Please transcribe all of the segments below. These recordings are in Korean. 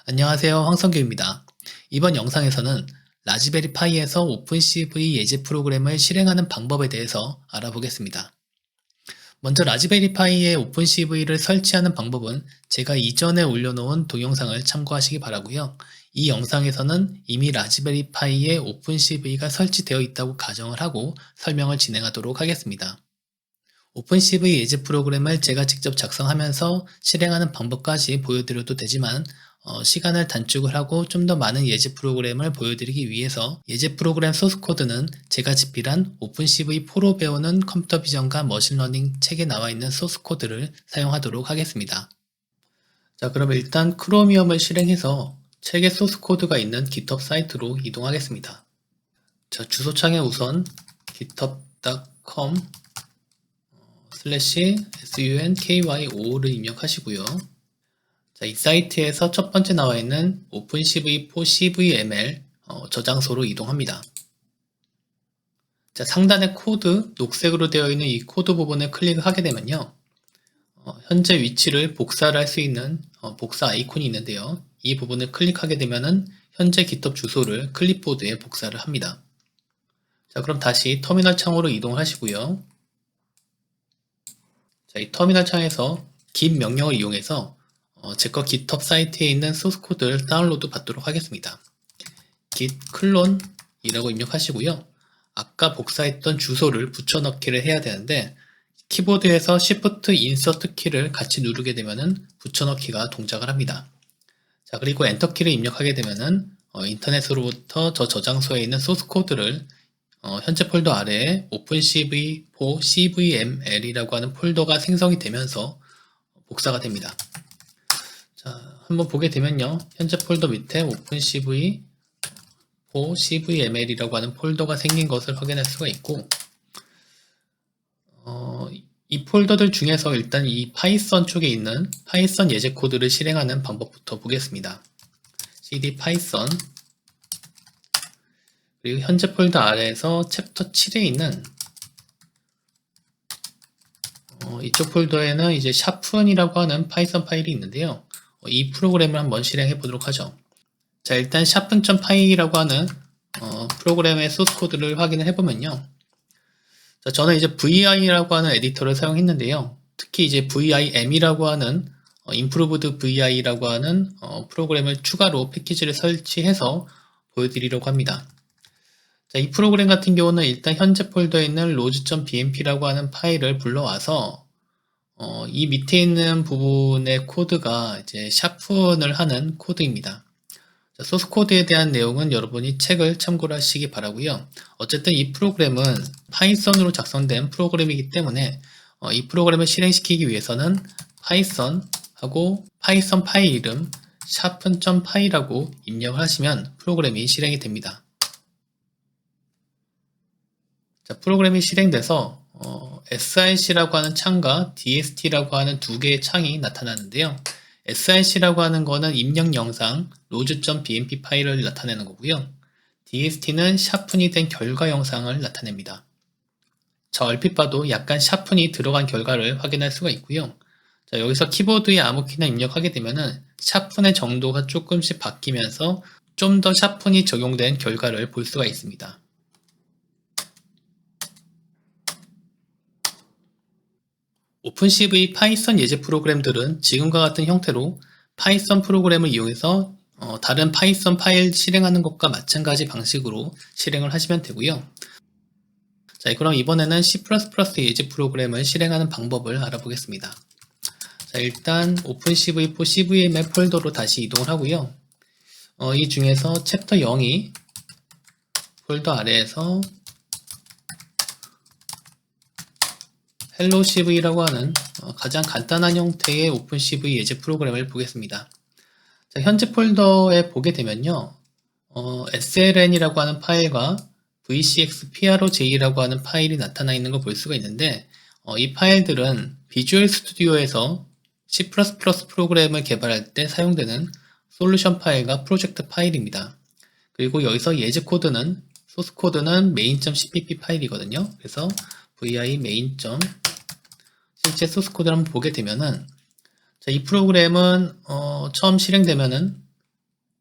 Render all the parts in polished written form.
안녕하세요. 황성규입니다. 이번 영상에서는 라즈베리 파이에서 오픈CV 예제 프로그램을 실행하는 방법에 대해서 알아보겠습니다. 먼저 라즈베리 파이에 오픈CV를 설치하는 방법은 제가 이전에 올려놓은 동영상을 참고하시기 바라고요. 이 영상에서는 이미 라즈베리 파이에 오픈CV가 설치되어 있다고 가정을 하고 설명을 진행하도록 하겠습니다. 오픈CV 예제 프로그램을 제가 직접 작성하면서 실행하는 방법까지 보여드려도 되지만 시간을 단축을 하고 좀 더 많은 예제 프로그램을 보여드리기 위해서 예제 프로그램 소스 코드는 제가 집필한 오픈CV4로 배우는 컴퓨터 비전과 머신러닝 책에 나와 있는 소스 코드를 사용하도록 하겠습니다. 자, 그럼 일단 크로미엄을 실행해서 책의 소스 코드가 있는 GitHub 사이트로 이동하겠습니다. 자, 주소창에 우선 github.com /sunky5를 입력하시고요. 자, 이 사이트에서 첫 번째 나와 있는 오픈CV4 CVML 저장소로 이동합니다. 자, 상단의 코드, 녹색으로 되어 있는 이 코드 부분을 클릭하게 되면요. 현재 위치를 복사를 할 수 있는 복사 아이콘이 있는데요. 이 부분을 클릭하게 되면은 현재 GitHub 주소를 클립보드에 복사를 합니다. 자, 그럼 다시 터미널 창으로 이동을 하시고요. 자, 이 터미널 창에서 git 명령을 이용해서 제거 GitHub 사이트에 있는 소스 코드를 다운로드 받도록 하겠습니다. git clone이라고 입력하시고요. 아까 복사했던 주소를 붙여넣기를 해야 되는데 키보드에서 Shift Insert 키를 같이 누르게 되면은 붙여넣기가 동작을 합니다. 자, 그리고 엔터 키를 입력하게 되면은 인터넷으로부터 저 저장소에 있는 소스 코드를 현재 폴더 아래에 OpenCV4 CVML이라고 하는 폴더가 생성이 되면서 복사가 됩니다. 자, 한번 보게 되면요. 현재 폴더 밑에 OpenCV4 CVML이라고 하는 폴더가 생긴 것을 확인할 수가 있고 이 폴더들 중에서 일단 이 파이썬 쪽에 있는 파이썬 예제 코드를 실행하는 방법부터 보겠습니다. cd python 그리고 현재 폴더 아래에서 챕터 7에 있는 이쪽 폴더에는 이제 샤픈이라고 하는 파이썬 파일이 있는데요. 이 프로그램을 한번 실행해 보도록 하죠. 자, 일단 샤픈.py라고 하는 프로그램의 소스 코드를 확인을 해보면요. 자, 저는 이제 vi라고 하는 에디터를 사용했는데요. 특히 이제 vim이라고 하는 improved vi라고 하는 프로그램을 추가로 패키지를 설치해서 보여드리려고 합니다. 자, 이 프로그램 같은 경우는 일단 현재 폴더에 있는 rows.bmp라고 하는 파일을 불러와서 이 밑에 있는 부분의 코드가 이제 샤픈을 하는 코드입니다. 자, 소스 코드에 대한 내용은 여러분이 책을 참고를 하시기 바라고요. 어쨌든 이 프로그램은 파이썬으로 작성된 프로그램이기 때문에 이 프로그램을 실행시키기 위해서는 파이썬하고 파이썬 파일 이름 sharpen.py라고 입력을 하시면 프로그램이 실행이 됩니다. 자, 프로그램이 실행돼서 src라고 하는 창과 dst라고 하는 두 개의 창이 나타나는데요. src라고 하는 거는 입력 영상 rows.bmp 파일을 나타내는 거고요. dst는 샤픈이 된 결과 영상을 나타냅니다. 자, 얼핏 봐도 약간 샤픈이 들어간 결과를 확인할 수가 있고요. 자, 여기서 키보드에 아무 키나 입력하게 되면은 샤픈의 정도가 조금씩 바뀌면서 좀 더 샤픈이 적용된 결과를 볼 수가 있습니다. 오픈CV 파이썬 예제 프로그램들은 지금과 같은 형태로 파이썬 프로그램을 이용해서 다른 파이썬 파일 실행하는 것과 마찬가지 방식으로 실행을 하시면 되고요. 자, 그럼 이번에는 C++ 예제 프로그램을 실행하는 방법을 알아보겠습니다. 자, 일단 오픈CV4 CVML 폴더로 다시 이동을 하고요. 이 중에서 챕터 0이 폴더 아래에서 HelloCV라고 하는 가장 간단한 형태의 오픈CV 예제 프로그램을 보겠습니다. 자, 현재 폴더에 보게 되면요. sln이라고 하는 파일과 vcxproj라고 하는 파일이 나타나 있는 걸 볼 수가 있는데 이 파일들은 비주얼 스튜디오에서 C++ 프로그램을 개발할 때 사용되는 솔루션 파일과 프로젝트 파일입니다. 그리고 여기서 예제 코드는 소스 코드는 main.cpp 파일이거든요. 그래서 vi main. 실제 소스 코드를 한번 보게 되면은 자, 이 프로그램은 처음 실행되면은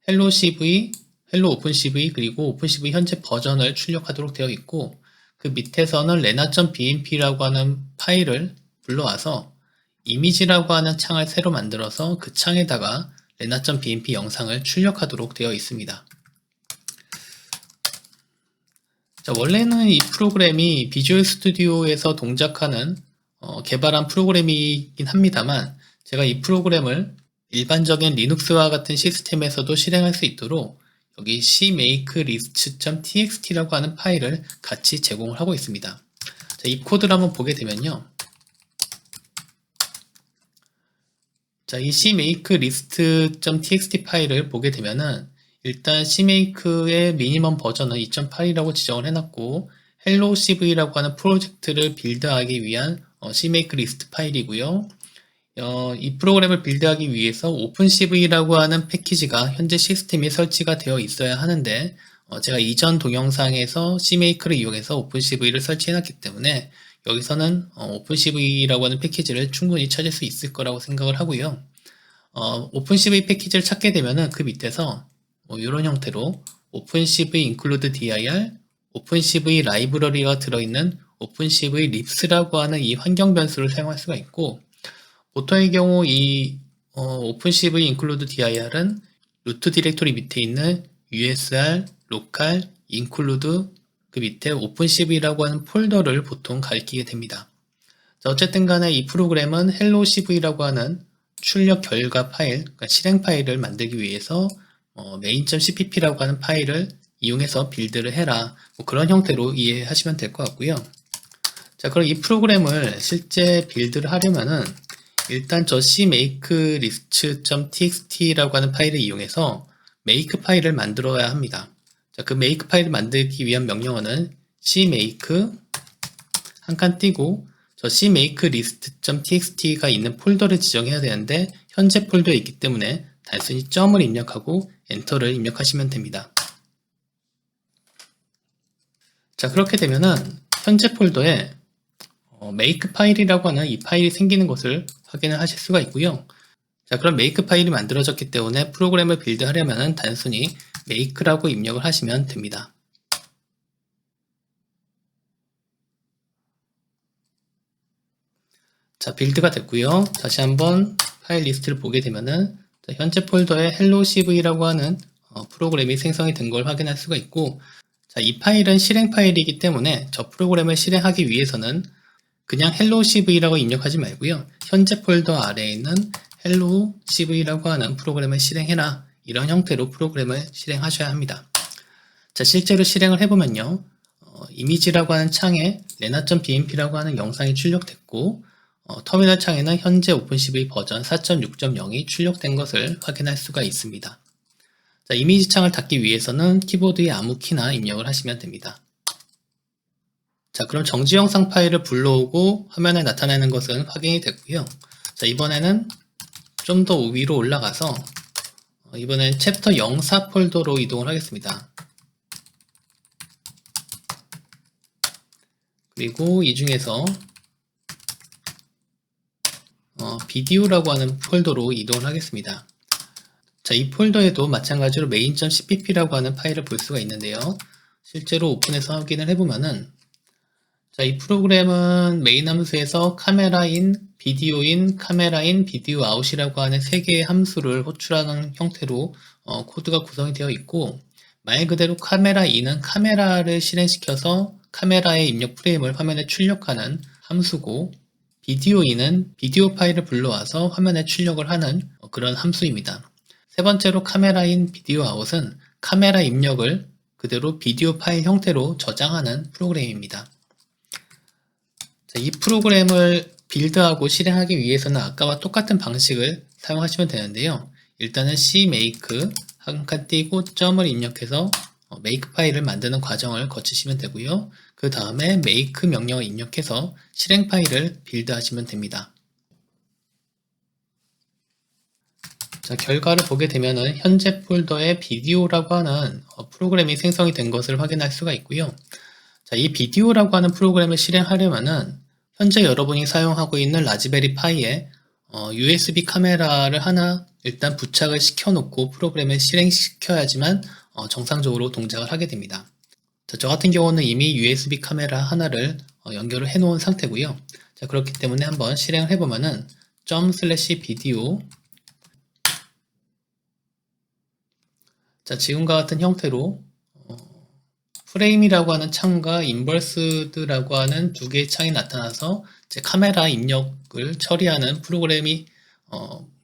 헬로 CV, 헬로 오픈 CV 그리고 오픈 CV 현재 버전을 출력하도록 되어 있고 그 밑에서는 lena.bmp라고 하는 파일을 불러와서 이미지라고 하는 창을 새로 만들어서 그 창에다가 lena.bmp 영상을 출력하도록 되어 있습니다. 자, 원래는 이 프로그램이 비주얼 스튜디오에서 동작하는 개발한 프로그램이긴 합니다만 제가 이 프로그램을 일반적인 리눅스와 같은 시스템에서도 실행할 수 있도록 여기 cmakelist.txt라고 하는 파일을 같이 제공을 하고 있습니다. 자, 이 코드를 한번 보게 되면요. 자, 이 cmakelist.txt 파일을 보게 되면은 일단 cmake의 미니멈 버전은 2.8이라고 지정을 해놨고 hello cv라고 하는 프로젝트를 빌드하기 위한 cmakelist 파일이고요. 이 프로그램을 빌드하기 위해서 오픈CV라고 하는 패키지가 현재 시스템에 설치가 되어 있어야 하는데 제가 이전 동영상에서 cmake를 이용해서 오픈CV를 설치해놨기 때문에 여기서는 오픈CV라고 하는 패키지를 충분히 찾을 수 있을 거라고 생각을 하고요. 오픈CV 패키지를 찾게 되면은 그 밑에서 이런 형태로 오픈CV include dir, 오픈CV 라이브러리가 들어있는 오픈CV libs라고 하는 이 환경 변수를 사용할 수가 있고 보통의 경우 이 오픈CV include dir은 루트 디렉토리 밑에 있는 usr, local, include 그 밑에 opencv라고 하는 폴더를 보통 가리키게 됩니다. 자, 어쨌든 간에 이 프로그램은 hellocv라고 하는 출력 결과 파일, 그러니까 실행 파일을 만들기 위해서 main.cpp라고 하는 파일을 이용해서 빌드를 해라. 뭐 그런 형태로 이해하시면 될 것 같고요. 자, 그럼 이 프로그램을 실제 빌드를 하려면은 일단 저 cmakelist.txt라고 하는 파일을 이용해서 make 파일을 만들어야 합니다. 자, 그 make 파일을 만들기 위한 명령어는 cmake 한 칸 띄고 저 cmakelist.txt가 있는 폴더를 지정해야 되는데 현재 폴더에 있기 때문에 단순히 점을 입력하고 엔터를 입력하시면 됩니다. 자, 그렇게 되면은 현재 폴더에 make 파일이라고 하는 이 파일이 생기는 것을 확인을 하실 수가 있고요. 자, 그럼 make 파일이 만들어졌기 때문에 프로그램을 빌드하려면 단순히 make라고 입력을 하시면 됩니다. 자, 빌드가 됐고요. 다시 한번 파일 리스트를 보게 되면은 현재 폴더에 hellocv라고 하는 프로그램이 생성이 된 걸 확인할 수가 있고 자, 이 파일은 실행 파일이기 때문에 저 프로그램을 실행하기 위해서는 그냥 hellocv라고 입력하지 말고요. 현재 폴더 아래에 있는 hellocv라고 하는 프로그램을 실행해라. 이런 형태로 프로그램을 실행하셔야 합니다. 자, 실제로 실행을 해보면요. 이미지라고 하는 창에 lena.bmp라고 하는 영상이 출력됐고 터미널 창에는 현재 오픈CV 버전 4.6.0이 출력된 것을 확인할 수가 있습니다. 자, 이미지 창을 닫기 위해서는 키보드의 아무 키나 입력을 하시면 됩니다. 자, 그럼 정지 영상 파일을 불러오고 화면에 나타내는 것은 확인이 됐고요. 자, 이번에는 좀 더 위로 올라가서 이번엔 챕터 04 폴더로 이동을 하겠습니다. 그리고 이 중에서 비디오라고 하는 폴더로 이동을 하겠습니다. 자, 이 폴더에도 마찬가지로 main.cpp라고 하는 파일을 볼 수가 있는데요. 실제로 오픈해서 확인을 해보면은 자, 이 프로그램은 메인 함수에서 카메라 인, 비디오 인, 카메라 인, 비디오 아웃이라고 하는 3개의 함수를 호출하는 형태로 코드가 구성이 되어 있고 말 그대로 카메라 인은 카메라를 실행시켜서 카메라의 입력 프레임을 화면에 출력하는 함수고 비디오 인은 비디오 파일을 불러와서 화면에 출력을 하는 그런 함수입니다. 세 번째로 카메라 인, 비디오 아웃은 카메라 입력을 그대로 비디오 파일 형태로 저장하는 프로그램입니다. 자, 이 프로그램을 빌드하고 실행하기 위해서는 아까와 똑같은 방식을 사용하시면 되는데요. 일단은 cmake 한 칸 띄고 점을 입력해서 make 파일을 만드는 과정을 거치시면 되고요. 그 다음에 make 명령을 입력해서 실행 파일을 빌드하시면 됩니다. 자, 결과를 보게 되면은 현재 폴더에 비디오라고 하는 프로그램이 생성이 된 것을 확인할 수가 있고요. 자, 이 비디오라고 하는 프로그램을 실행하려면은 현재 여러분이 사용하고 있는 라즈베리 파이에 USB 카메라를 하나 일단 부착을 시켜놓고 프로그램을 실행시켜야지만 정상적으로 동작을 하게 됩니다. 자, 저 같은 경우는 이미 USB 카메라 하나를 연결을 해 놓은 상태고요. 자, 그렇기 때문에 한번 실행을 해보면은 ./video 자, 지금과 같은 형태로 프레임이라고 하는 창과 인버스드라고 하는 두 개의 창이 나타나서 카메라 입력을 처리하는 프로그램이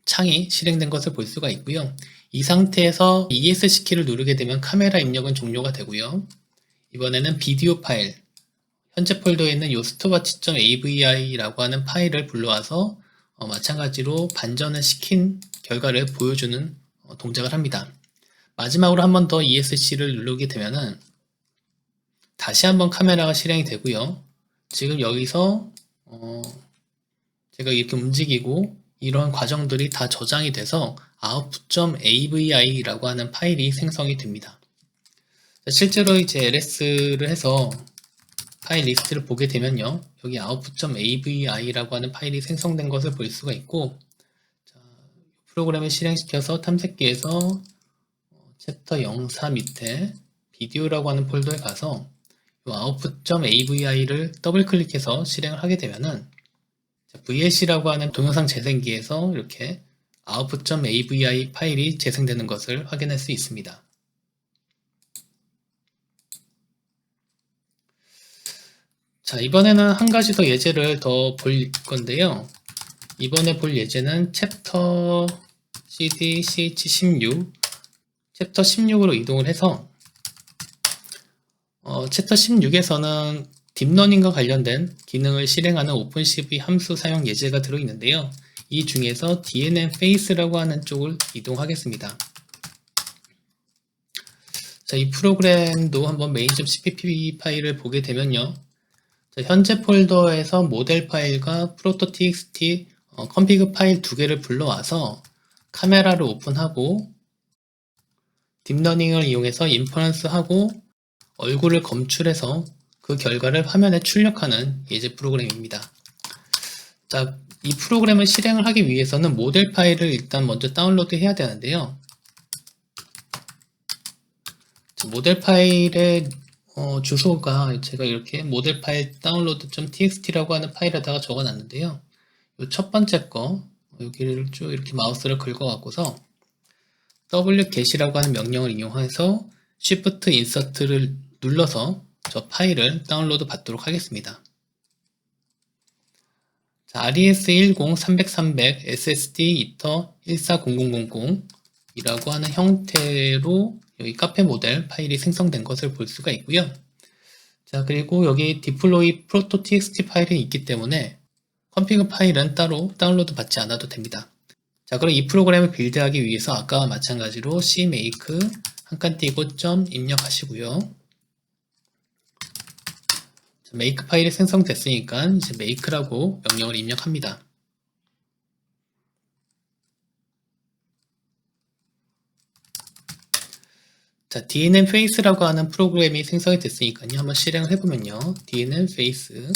창이 실행된 것을 볼 수가 있고요. 이 상태에서 ESC 키를 누르게 되면 카메라 입력은 종료가 되고요. 이번에는 비디오 파일, 현재 폴더에 있는 이 stopwatch.avi라고 하는 파일을 불러와서 마찬가지로 반전을 시킨 결과를 보여주는 동작을 합니다. 마지막으로 한 번 더 ESC를 누르게 되면은 다시 한번 카메라가 실행이 되고요. 지금 여기서 제가 이렇게 움직이고 이런 과정들이 다 저장이 돼서 output.avi라고 하는 파일이 생성이 됩니다. 실제로 이제 LS를 해서 파일 리스트를 보게 되면요. 여기 output.avi라고 하는 파일이 생성된 것을 볼 수가 있고, 자, 프로그램을 실행시켜서 탐색기에서 챕터 04 밑에 비디오라고 하는 폴더에 가서 output.avi를 더블 클릭해서 실행을 하게 되면은 VLC라고 하는 동영상 재생기에서 이렇게 output.avi 파일이 재생되는 것을 확인할 수 있습니다. 자, 이번에는 한 가지 더 예제를 더 볼 건데요. 이번에 볼 예제는 챕터 cd ch16 챕터 16으로 이동을 해서 챕터 16에서는 딥러닝과 관련된 기능을 실행하는 오픈CV 함수 사용 예제가 들어있는데요. 이 중에서 DNN face라고 하는 쪽을 이동하겠습니다. 자, 이 프로그램도 한번 main.cpp 파일을 보게 되면요. 자, 현재 폴더에서 모델 파일과 proto.txt config 파일 두 개를 불러와서 카메라를 오픈하고 딥러닝을 이용해서 인퍼런스하고 얼굴을 검출해서 그 결과를 화면에 출력하는 예제 프로그램입니다. 자, 이 프로그램을 실행을 하기 위해서는 모델 파일을 일단 먼저 다운로드 해야 되는데요. 자, 모델 파일의 주소가 제가 이렇게 모델 파일 다운로드.txt라고 하는 파일에다가 적어 놨는데요. 이 첫 번째 거 여기를 쭉 이렇게 마우스를 긁어 갖고서 wget이라고 하는 명령을 이용해서 shift insert를 눌러서 저 파일을 다운로드 받도록 하겠습니다. 자, res10-300-300 ssd ether 140000 이라고 하는 형태로 여기 카페 모델 파일이 생성된 것을 볼 수가 있고요. 자, 그리고 여기 deploy proto.txt 파일이 있기 때문에 config 파일은 따로 다운로드 받지 않아도 됩니다. 자, 그럼 이 프로그램을 빌드하기 위해서 아까와 마찬가지로 cmake 한 칸 띄고 점 입력하시고요. 자, make 파일이 생성됐으니까 이제 make라고 명령을 입력합니다. 자, DNN face라고 하는 프로그램이 생성이 됐으니까요. 한번 실행을 해보면요. DNN face.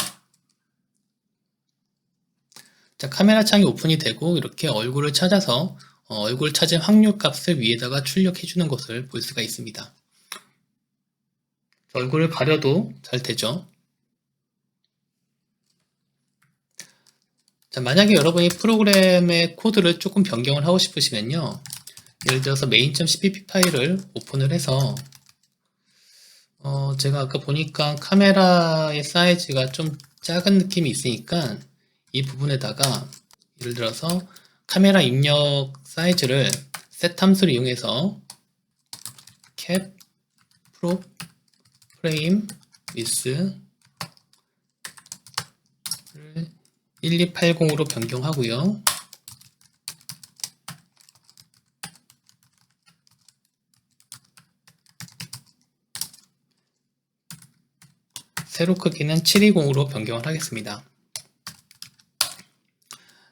자, 카메라 창이 오픈이 되고 이렇게 얼굴을 찾아서 얼굴 찾은 확률 값을 위에다가 출력해 주는 것을 볼 수가 있습니다. 얼굴을 가려도 잘 되죠. 자, 만약에 여러분이 프로그램의 코드를 조금 변경을 하고 싶으시면요. 예를 들어서 main.cpp 파일을 오픈을 해서 제가 아까 보니까 카메라의 사이즈가 좀 작은 느낌이 있으니까 이 부분에다가 예를 들어서 카메라 입력 사이즈를 set 함수를 이용해서 cap frame width 1280으로 변경하고요. 세로 크기는 720으로 변경을 하겠습니다.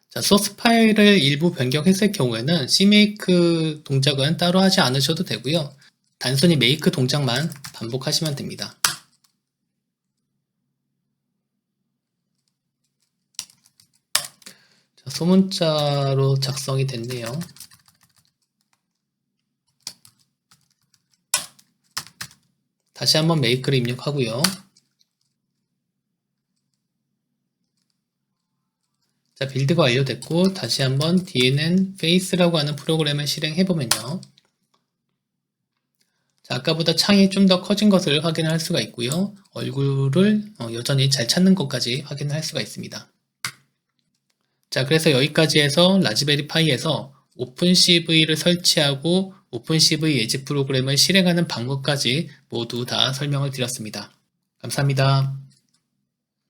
자, 소스 파일을 일부 변경했을 경우에는 cmake 동작은 따로 하지 않으셔도 되고요. 단순히 make 동작만 반복하시면 됩니다. 자, 소문자로 작성이 됐네요. 다시 한번 make를 입력하고요. 자, 빌드가 완료됐고 다시 한번 DNN face라고 하는 프로그램을 실행해 보면요. 자, 아까보다 창이 좀 더 커진 것을 확인할 수가 있고요. 얼굴을 여전히 잘 찾는 것까지 확인할 수가 있습니다. 자, 그래서 여기까지 해서 라즈베리 파이에서 오픈CV를 설치하고 오픈CV 예지 프로그램을 실행하는 방법까지 모두 다 설명을 드렸습니다. 감사합니다.